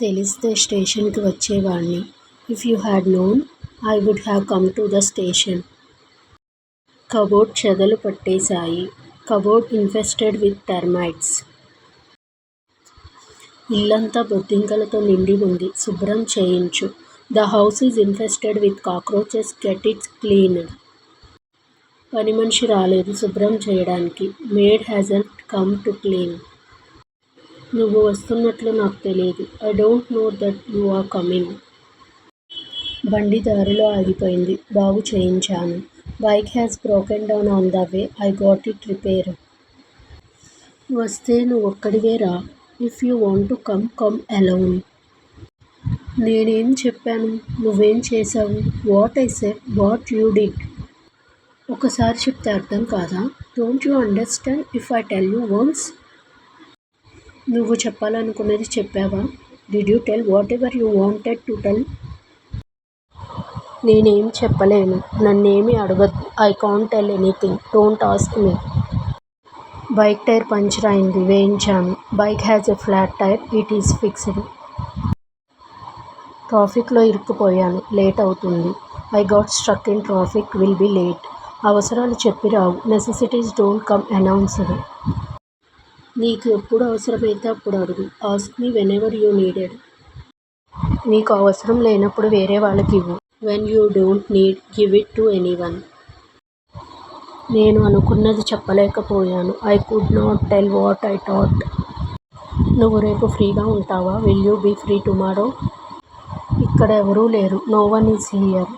తెలిస్తే స్టేషన్కి వచ్చేవాణ్ణి. If you had known I would have come to the station. Cupboard చెదలు పట్టేశాయి. Cupboard infested with termites. ఇల్లంతా బొద్దింకలతో నిండి ఉంది. శుభ్రం చేయించు. The house is infested with cockroaches. Get its cleaned. పనిమనిషి రాలేదు శుభ్రం చేయడానికి. Maid hasn't come to clean. నువ్వు వస్తున్నట్లు నాకు తెలీదు. I don't know that you are coming. బండి దారిలో ఆగిపోయింది. బాగు చేయించాను. Bike has broken down on the way. I got it repaired. వస్తే నువ్వొక్కడివే రా. If you want to come come alone. నేనేం చెప్పాను? నువ్వేం చేశావు? What I said, what you did. ఒకసారి చెప్తే అర్థం కాదా? Don't you understand if I tell you once? నువ్వు చెప్పాలనుకున్నది చెప్పావా? Did you tell whatever you wanted to tell? నేనేం చెప్పలేను. నన్నేమీ అడగొద్దు. I can't tell anything. Don't ask me. Bike tyre puncture అయింది. వేయించాను. Bike has a flat tyre. It is fixed. ట్రాఫిక్లో ఇరుక్కుపోయాను. లేట్ అవుతుంది. I got struck in traffic. Will be late. అవసరాలు చెప్పి రావు. Necessities don't come announced. నీకు ఎప్పుడు అవసరమైతే అప్పుడు అడుగు. Ask me whenever you needed. నీకు అవసరం లేనప్పుడు వేరే వాళ్ళకి ఇవ్వు. When you don't need give it to anyone. నేను అనుకున్నది చెప్పలేకపోయాను. I could not tell what I thought. నువ్వు రేపు ఫ్రీగా ఉంటావా? Will you be free tomorrow? ఇక్కడ ఎవరూ లేరు. No one is here.